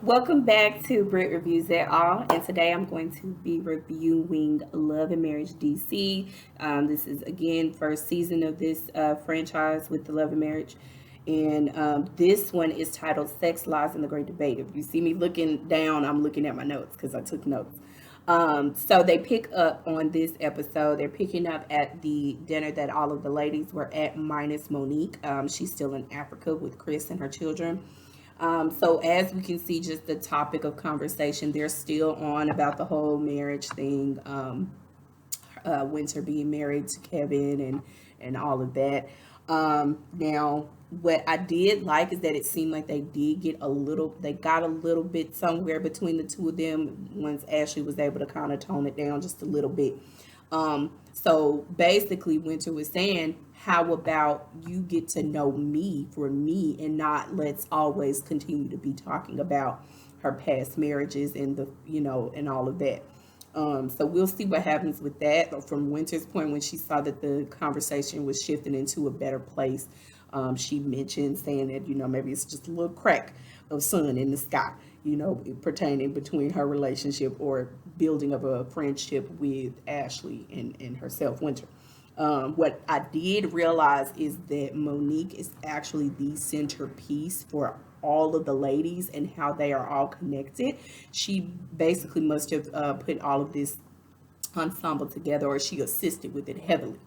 Welcome back to Brit Reviews at All, and today I'm going to be reviewing Love and Marriage DC. This is again first season of this franchise with the Love and Marriage, and this one is titled "Sex, Lies, and the Great Debate." If you see me looking down, I'm looking at my notes because I took notes. So they pick up on this episode. They're picking up at the dinner that all of the ladies were at, minus Monique. She's still in Africa with Chris and her children. So as we can see, just the topic of conversation, they're still on about the whole marriage thing. Winter being married to Kevin and all of that. Now, what I did like is that it seemed like they got a little bit somewhere between the two of them once Ashley was able to kind of tone it down just a little bit. So basically, Winter was saying, how about you get to know me for me and not let's always continue to be talking about her past marriages and and all of that. So we'll see what happens with that. But from Winter's point, when she saw that the conversation was shifting into a better place, she mentioned saying that, maybe it's just a little crack of sun in the sky, pertaining between her relationship or building of a friendship with Ashley and herself, Winter. What I did realize is that Monique is actually the centerpiece for all of the ladies and how they are all connected. She basically must have put all of this ensemble together, or she assisted with it heavily.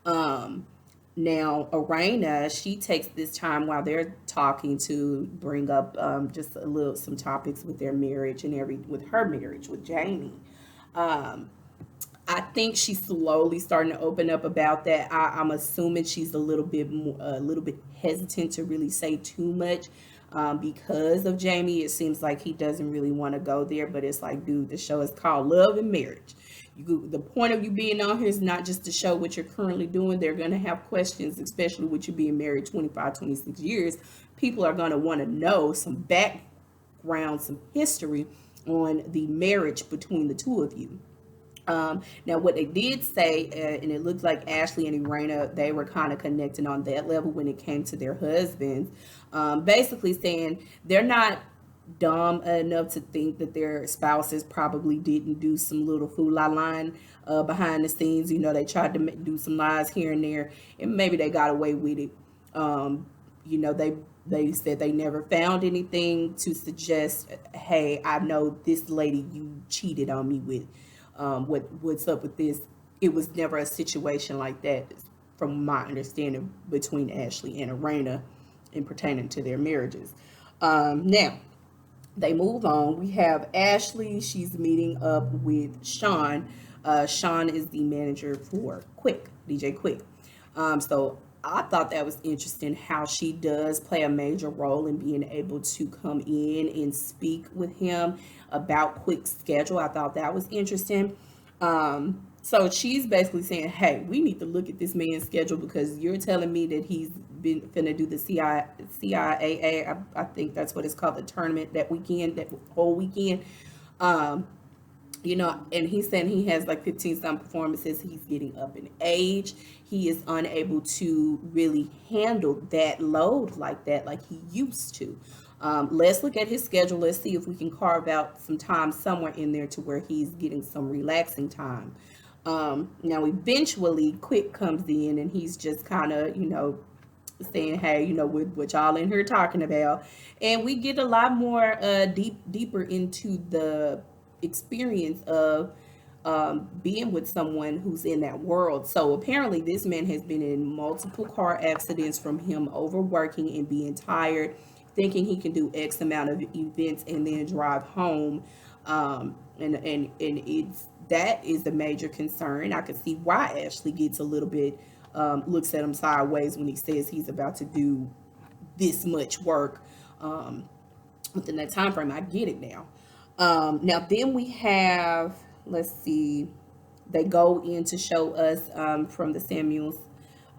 Um, Now, Arena, she takes this time while they're talking to bring up just some topics with their marriage and with her marriage with Jamie. Um, I think she's slowly starting to open up about that. I'm assuming she's a little bit hesitant to really say too much because of Jamie. It seems like he doesn't really want to go there, but it's like, dude, the show is called Love and Marriage. The point of you being on here is not just to show what you're currently doing. They're going to have questions, especially with you being married 25, 26 years. People are going to want to know some background, some history on the marriage between the two of you. Now, what they did say, and it looked like Ashley and Irena, they were kind of connecting on that level when it came to their husbands. Basically saying they're not dumb enough to think that their spouses probably didn't do some little fool line behind the scenes. They tried to do some lies here and there, and maybe they got away with it. Um, they said they never found anything to suggest, hey, I know this lady you cheated on me with. What's up with this? It was never a situation like that, from my understanding, between Ashley and Arena in pertaining to their marriages. Now they move on. We have Ashley. She's meeting up with Sean. Sean is the manager for Quick, DJ Quick. So I thought that was interesting how she does play a major role in being able to come in and speak with him about Quick's schedule. I thought that was interesting. So she's basically saying, hey, we need to look at this man's schedule because you're telling me that he's been finna do the CIAA. I think that's what it's called, the tournament that weekend, that whole weekend. Um, and he's saying he has like 15 some performances. He's getting up in age. He is unable to really handle that load like that, like he used to. Let's look at his schedule. Let's see if we can carve out some time somewhere in there to where he's getting some relaxing time. Now, eventually, Quick comes in and he's just kind of, saying, hey, what y'all in here talking about. And we get a lot more deeper into the experience of being with someone who's in that world. So apparently, this man has been in multiple car accidents from him overworking and being tired, thinking he can do X amount of events and then drive home. And it's that is the major concern. I can see why Ashley gets a little bit looks at him sideways when he says he's about to do this much work within that time frame. I get it now. Now then we have, let's see, they go in to show us from the Samuels.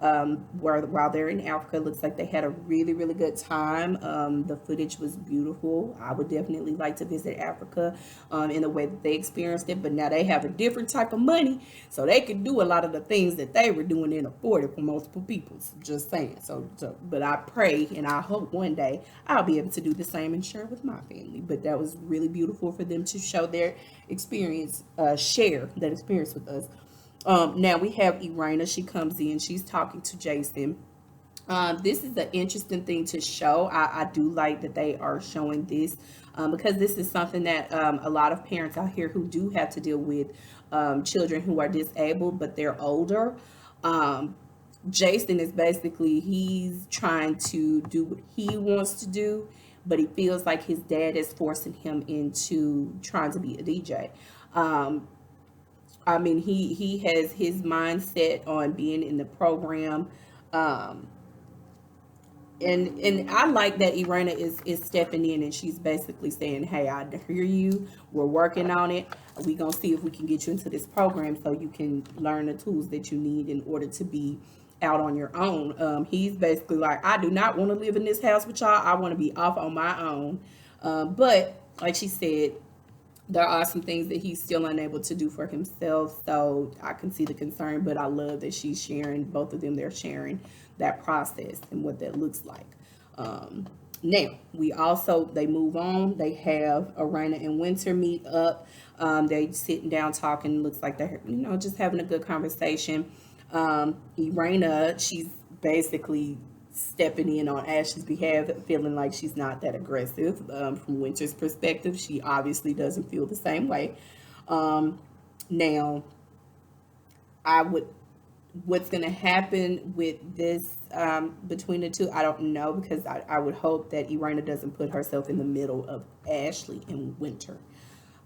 while they're in Africa. It looks like they had a really, really good time. The footage was beautiful. I would definitely like to visit Africa in the way that they experienced it. But now they have a different type of money, so they can do a lot of the things that they were doing and afford it for multiple people. Just saying. But I pray and I hope one day I'll be able to do the same and share with my family. But that was really beautiful for them to show their experience, share that experience with us. Now we have Irina. She comes in. She's talking to Jason. This is an interesting thing to show. I do like that they are showing this because this is something that a lot of parents out here who do have to deal with children who are disabled, but they're older. Um, Jason is basically, he's trying to do what he wants to do, but he feels like his dad is forcing him into trying to be a DJ. Um, I mean, he has his mindset on being in the program. Um, and I like that Irina is stepping in and she's basically saying, "Hey, I hear you. We're working on it. We gonna see if we can get you into this program so you can learn the tools that you need in order to be out on your own." He's basically like, "I do not want to live in this house with y'all. I want to be off on my own." But like she said, there are some things that he's still unable to do for himself. So I can see the concern, but I love that she's sharing, both of them, they're sharing that process and what that looks like. Um, Now, they move on. They have Arena and Winter meet up. They sitting down talking. Looks like they're, just having a good conversation. Irena, she's basically stepping in on Ashley's behalf, feeling like she's not that aggressive. From Winter's perspective, she obviously doesn't feel the same way. Now, I would, what's going to happen with this between the two, I don't know, because I would hope that Irena doesn't put herself in the middle of Ashley and Winter.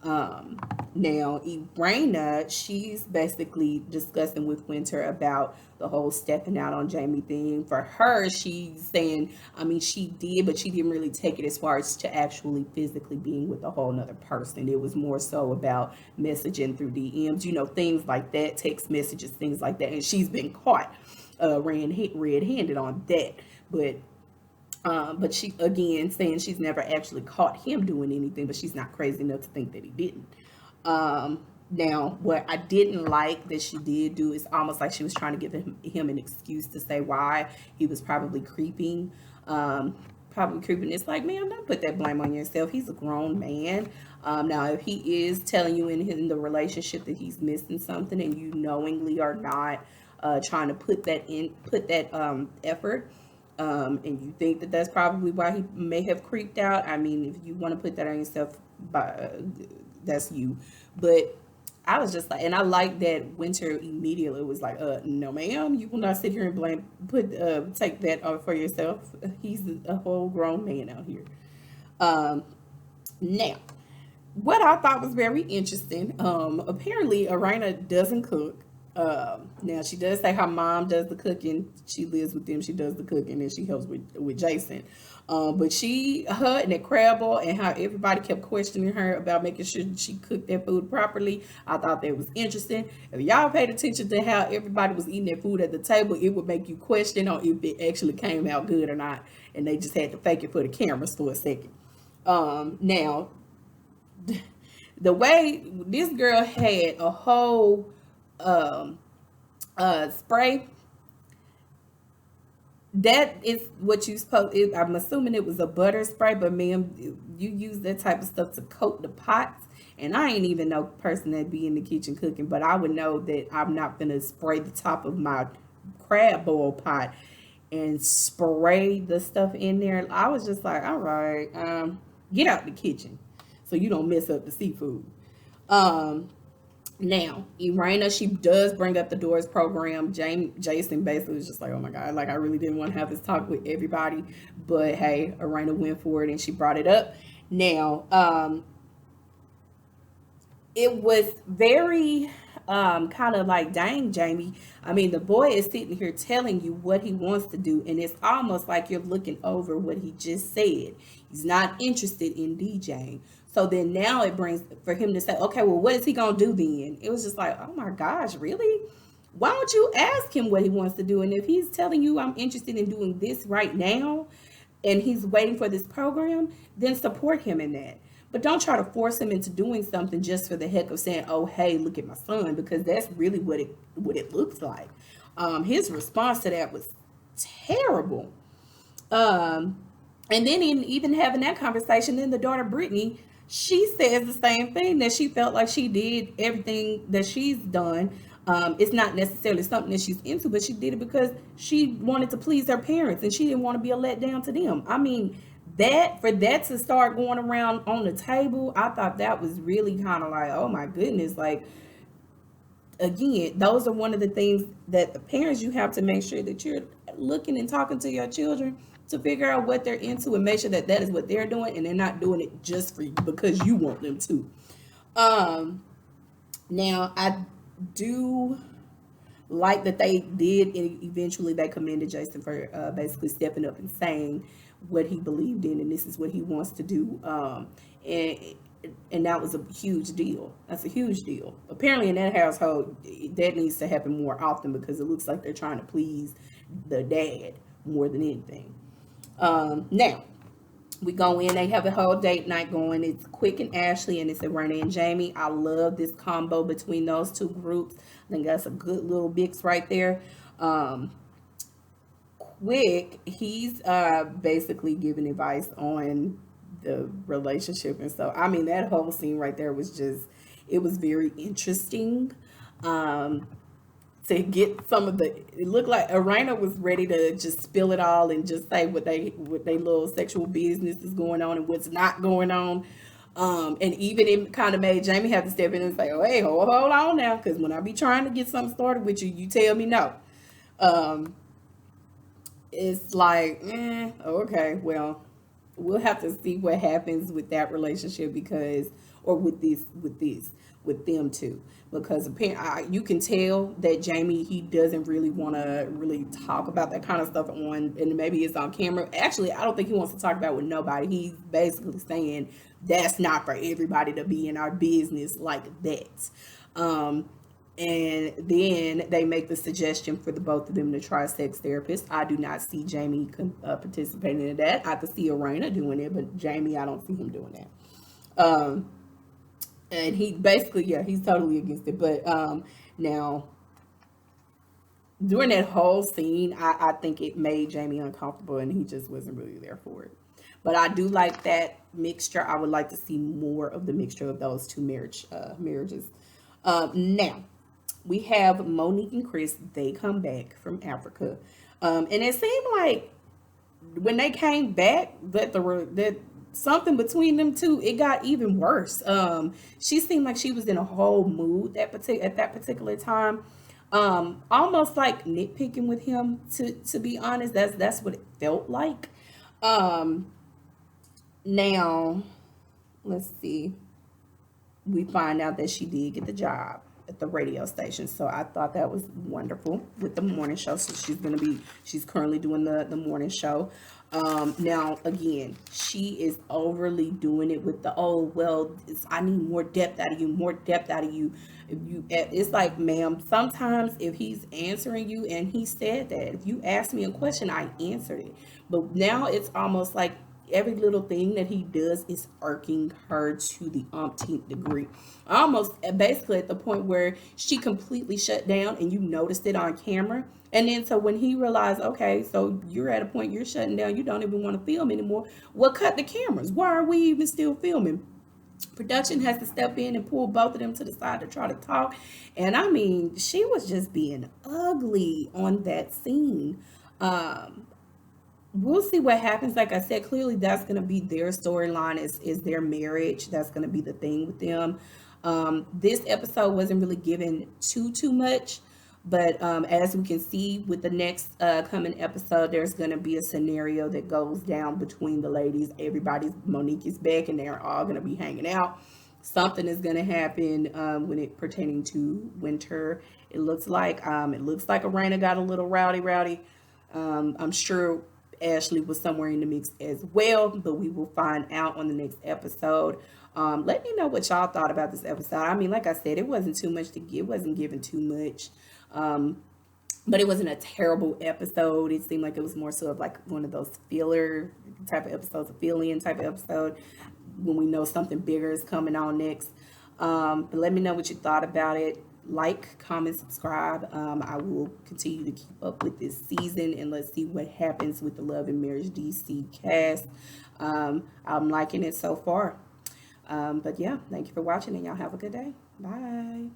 Um, Now, Irena, she's basically discussing with Winter about the whole stepping out on Jamie thing. For her, she's saying, I mean, she did, but she didn't really take it as far as to actually physically being with a whole nother person. It was more so about messaging through DMs, things like that, text messages, things like that. And she's been caught red-handed on that. But she, again, saying she's never actually caught him doing anything, but she's not crazy enough to think that he didn't. Now, what I didn't like that she did do is almost like she was trying to give him an excuse to say why he was probably creeping. It's like, man, don't put that blame on yourself. He's a grown man. Now, if he is telling you in the relationship that he's missing something and you knowingly are not trying to put that effort, and you think that that's probably why he may have creeped out. I mean, if you want to put that on yourself, that's you. But I was just like, and I like that Winter immediately was like, no, ma'am, you will not sit here and take that for yourself. He's a whole grown man out here. Now, what I thought was very interesting, apparently Arena doesn't cook. Now she does say her mom does the cooking. She lives with them. She does the cooking and she helps with Jason. But her and that crab boil and how everybody kept questioning her about making sure she cooked that food properly. I thought that was interesting. If y'all paid attention to how everybody was eating that food at the table, it would make you question on if it actually came out good or not. And they just had to fake it for the cameras for a second. Now, the way this girl had a whole spray, that is what you supposed. I'm assuming it was a butter spray, but ma'am, you use that type of stuff to coat the pots. And I ain't even no person that be in the kitchen cooking, but I would know that I'm not gonna spray the top of my crab boil pot and spray the stuff in there. I was just like, all right, get out the kitchen so you don't mess up the seafood. Now, Irena, she does bring up the Doors program. Jason basically was just like, oh my God, like I really didn't want to have this talk with everybody. But hey, Irena went for it and she brought it up. Now, it was very kind of like, dang, Jamie. I mean, the boy is sitting here telling you what he wants to do, and it's almost like you're looking over what he just said. He's not interested in DJing. So then now it brings for him to say, okay, well, what is he gonna do then? It was just like, oh my gosh, really? why don't you ask him what he wants to do? And if he's telling you, I'm interested in doing this right now, and he's waiting for this program, then support him in that. But don't try to force him into doing something just for the heck of saying, "Oh, hey, look at my son," because that's really what it looks like. His response to that was terrible. Um, and then in even having that conversation, then the daughter Brittany, she says the same thing, that she felt like she did everything that she's done. It's not necessarily something that she's into, but she did it because she wanted to please her parents and she didn't want to be a letdown to them. I mean, that for that to start going around on the table, I thought that was really kind of like, oh my goodness, like, again, those are one of the things that the parents, you have to make sure that you're looking and talking to your children to figure out what they're into and make sure that that is what they're doing and they're not doing it just for you because you want them to. Um, Now I do like that they did, and eventually they commended Jason for basically stepping up and saying what he believed in and this is what he wants to do. And and that was a huge deal. That's a huge deal. Apparently in that household, that needs to happen more often because it looks like they're trying to please the dad more than anything. Now we go in, they have a whole date night going. It's Quick and Ashley, and it's Renee and Jamie. I love this combo between those two groups. I think that's a good little mix right there. Um, Quick, he's basically giving advice on the relationship and stuff. I mean, that whole scene right there was just, it was very interesting. Um, to get some of the, it looked like Arena was ready to just spill it all and just say what they little sexual business is going on and what's not going on. And even it kind of made Jamie have to step in and say, "Oh, hey, hold on now, because when I be trying to get something started with you, you tell me no." Um, it's like, okay, well, we'll have to see what happens with that relationship because, or with them too, because apparently you can tell that Jamie, he doesn't really want to really talk about that kind of stuff on, and maybe it's on camera. Actually, I don't think he wants to talk about it with nobody. He's basically saying that's not for everybody to be in our business like that. Um, and then they make the suggestion for the both of them to try a sex therapist. I do not see Jamie participating in that. I could see Arena doing it, but Jamie, I don't see him doing that. And he basically, yeah, he's totally against it. But now during that whole scene, I think it made Jamie uncomfortable, and he just wasn't really there for it. But I do like that mixture. I would like to see more of the mixture of those two marriages. Now we have Monique and Chris. They come back from Africa, and it seemed like when they came back that something between them two, it got even worse. She seemed like she was in a whole mood at that particular time. Almost like nitpicking with him, to be honest. That's what it felt like. Um, Now let's see. We find out that she did get the job at the radio station. So I thought that was wonderful with the morning show. So she's currently doing the morning show. Now again, she is overly doing it with the, oh, well, I need more depth out of you, more depth out of you. If you, it's like, ma'am, sometimes if he's answering you, and he said that, if you asked me a question, I answered it. But now it's almost like every little thing that he does is irking her to the umpteenth degree. Almost basically at the point where she completely shut down and you noticed it on camera. And then so when he realized, okay, so you're at a point you're shutting down, you don't even want to film anymore. Well, cut the cameras. Why are we even still filming? Production has to step in and pull both of them to the side to try to talk. And I mean, she was just being ugly on that scene. Um, we'll see what happens. Like I said, clearly that's going to be their storyline, is their marriage. That's going to be the thing with them. This episode wasn't really given too much, but as we can see with the next coming episode, there's going to be a scenario that goes down between the ladies. Monique is back, and they're all going to be hanging out. Something is going to happen when it pertaining to Winter. It looks like Arena got a little rowdy. I'm sure Ashley was somewhere in the mix as well, but we will find out on the next episode. Let me know what y'all thought about this episode. I mean, like I said, it wasn't too much to give, wasn't given too much. But it wasn't a terrible episode. It seemed like it was more so of like one of those filler type of episodes, a fill-in type of episode when we know something bigger is coming on next. But let me know what you thought about it. Like, comment, subscribe. I will continue to keep up with this season, and let's see what happens with the Love and Marriage DC cast. I'm liking it so far. But yeah, thank you for watching, and y'all have a good day. Bye.